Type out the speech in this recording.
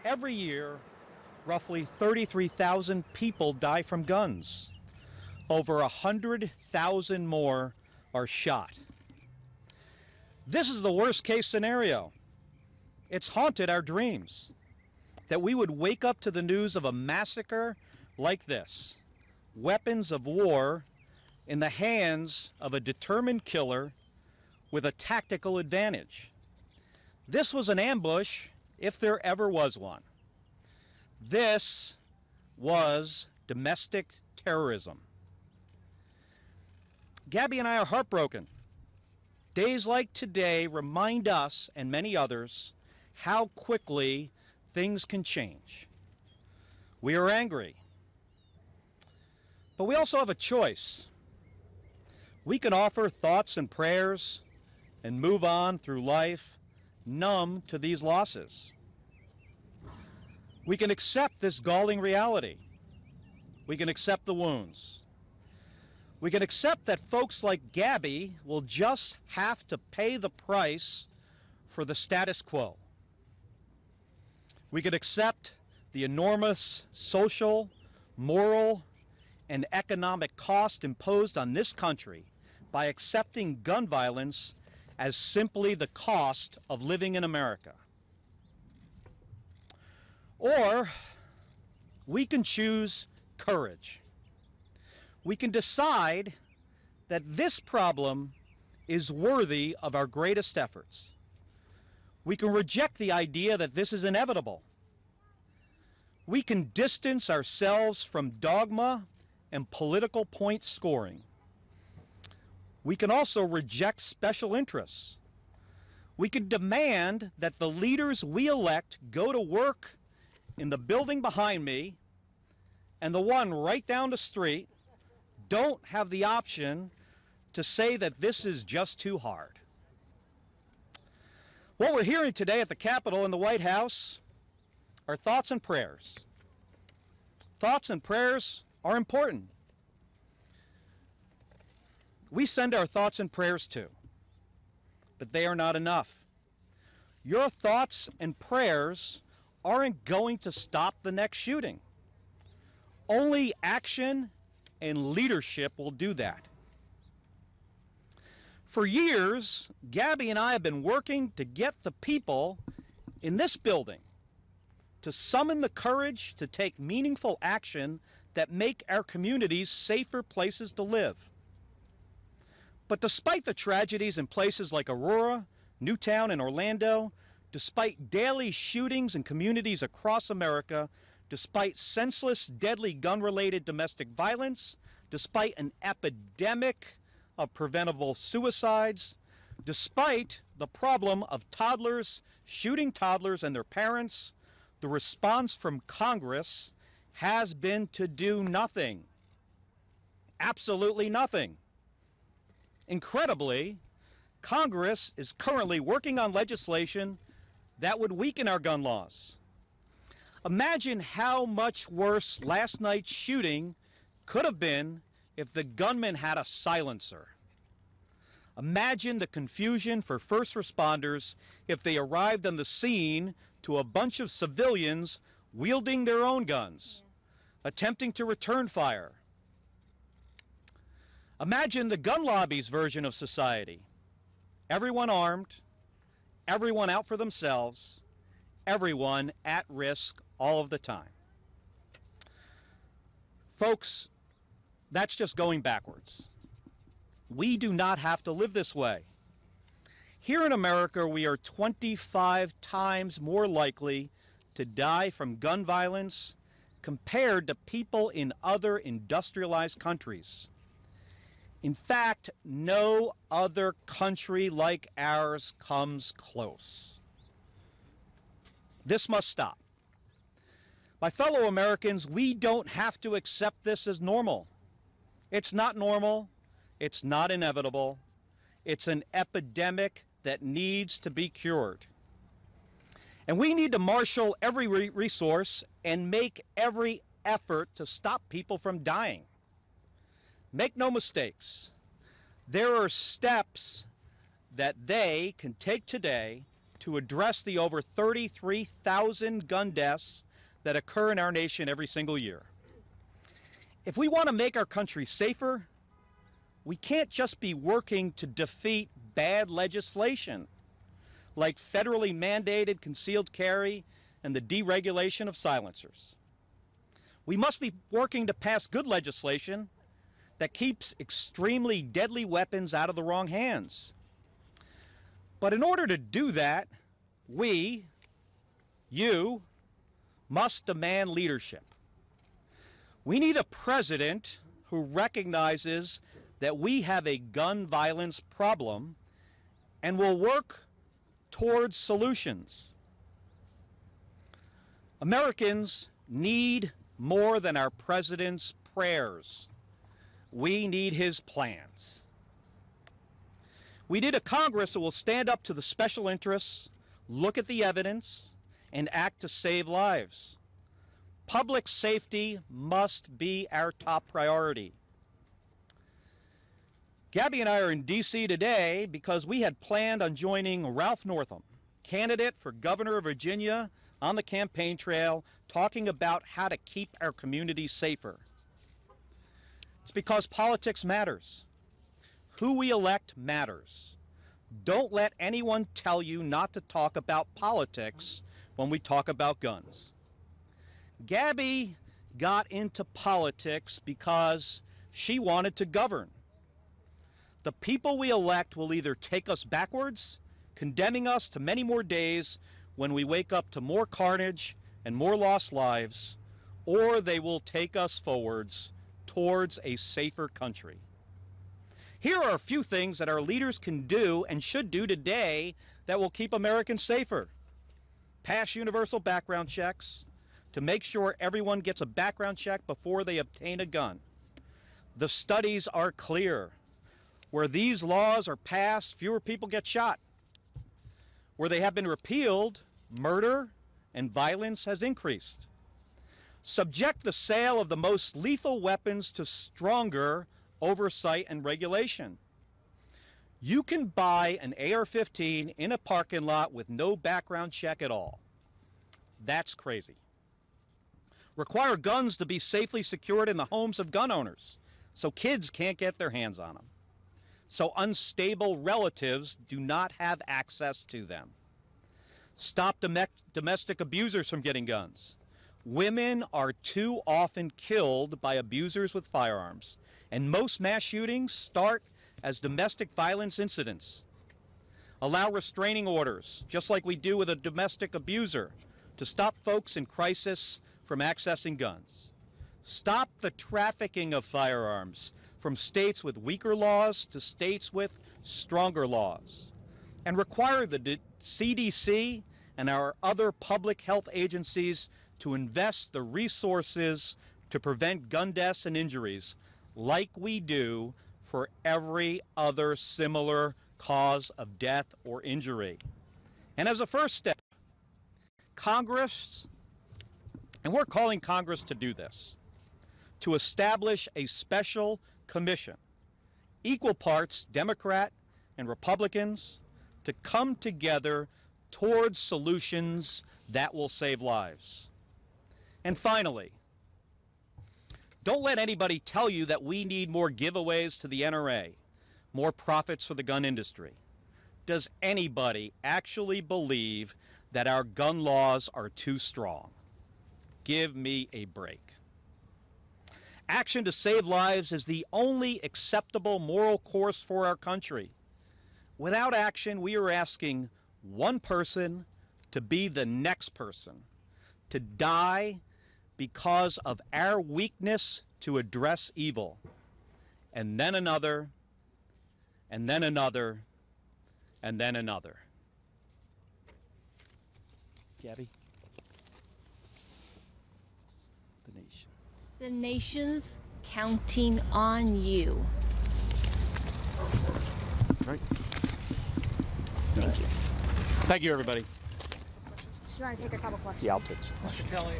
Every year, roughly 33,000 people die from guns. Over 100,000 more are shot. This is the worst case scenario. It's haunted our dreams, that we would wake up to the news of a massacre like this. Weapons of war in the hands of a determined killer with a tactical advantage. This was an ambush if there ever was one. This was domestic terrorism. Gabby and I are heartbroken. Days like today remind us and many others how quickly things can change. We are angry, but we also have a choice. We can offer thoughts and prayers and move on through life numb to these losses. We can accept this galling reality. We can accept the wounds. We can accept that folks like Gabby will just have to pay the price for the status quo. We can accept the enormous social, moral, and economic cost imposed on this country by accepting gun violence as simply the cost of living in America. Or we can choose courage. We can decide that this problem is worthy of our greatest efforts. We can reject the idea that this is inevitable. We can distance ourselves from dogma and political point scoring. We can also reject special interests. We can demand that the leaders we elect go to work in the building behind me and the one right down the street don't have the option to say that this is just too hard. What we're hearing today at the Capitol and the White House are thoughts and prayers. Thoughts and prayers are important. We send our thoughts and prayers too, but they are not enough. Your thoughts and prayers aren't going to stop the next shooting. Only action and leadership will do that. For years, Gabby and I have been working to get the people in this building to summon the courage to take meaningful action that make our communities safer places to live. But despite the tragedies in places like Aurora, Newtown, and Orlando, despite daily shootings in communities across America, despite senseless, deadly gun-related domestic violence, despite an epidemic of preventable suicides, despite the problem of toddlers shooting toddlers and their parents, the response from Congress has been to do nothing. Absolutely nothing. Incredibly, Congress is currently working on legislation that would weaken our gun laws. Imagine how much worse last night's shooting could have been if the gunman had a silencer. Imagine the confusion for first responders if they arrived on the scene to a bunch of civilians wielding their own guns, attempting to return fire. Imagine the gun lobby's version of society. Everyone armed, everyone out for themselves, everyone at risk all of the time. Folks, that's just going backwards. We do not have to live this way. Here in America, we are 25 times more likely to die from gun violence compared to people in other industrialized countries. In fact, no other country like ours comes close. This must stop. My fellow Americans, we don't have to accept this as normal. It's not normal. It's not inevitable. It's an epidemic that needs to be cured. And we need to marshal every resource and make every effort to stop people from dying. Make no mistakes. There are steps that they can take today to address the over 33,000 gun deaths that occur in our nation every single year. If we want to make our country safer, we can't just be working to defeat bad legislation like federally mandated concealed carry and the deregulation of silencers. We must be working to pass good legislation that keeps extremely deadly weapons out of the wrong hands. But in order to do that, we, you, must demand leadership. We need a president who recognizes that we have a gun violence problem and will work towards solutions. Americans need more than our president's prayers. We need his plans. We need a Congress that will stand up to the special interests, look at the evidence, and act to save lives. Public safety must be our top priority. Gabby and I are in D.C. today because we had planned on joining Ralph Northam, candidate for governor of Virginia, on the campaign trail, talking about how to keep our community safer. It's because politics matters. Who we elect matters. Don't let anyone tell you not to talk about politics when we talk about guns. Gabby got into politics because she wanted to govern. The people we elect will either take us backwards, condemning us to many more days when we wake up to more carnage and more lost lives, or they will take us forwards towards a safer country. Here are a few things that our leaders can do and should do today that will keep Americans safer. Pass universal background checks to make sure everyone gets a background check before they obtain a gun. The studies are clear. Where these laws are passed, fewer people get shot. Where they have been repealed, murder and violence has increased. Subject the sale of the most lethal weapons to stronger oversight and regulation. You can buy an AR-15 in a parking lot with no background check at all. That's crazy. Require guns to be safely secured in the homes of gun owners so kids can't get their hands on them, so unstable relatives do not have access to them. Stop domestic abusers from getting guns. Women are too often killed by abusers with firearms, and most mass shootings start as domestic violence incidents. Allow restraining orders, just like we do with a domestic abuser, to stop folks in crisis from accessing guns. Stop the trafficking of firearms from states with weaker laws to states with stronger laws. And require the CDC and our other public health agencies to invest the resources to prevent gun deaths and injuries like we do for every other similar cause of death or injury. And as a first step, Congress, and we're calling Congress to do this, to establish a special commission, equal parts Democrat and Republicans, to come together towards solutions that will save lives. And finally, don't let anybody tell you that we need more giveaways to the NRA, more profits for the gun industry. Does anybody actually believe that our gun laws are too strong? Give me a break. Action to save lives is the only acceptable moral course for our country. Without action, we are asking one person to be the next person, to die because of our weakness to address evil, and then another, and then another, and then another. Gabby? The nation. The nation's counting on you. All right. Thank you. Thank you, everybody. Do you want to take a couple questions? Yeah, I'll take some questions. Mr. Kelly,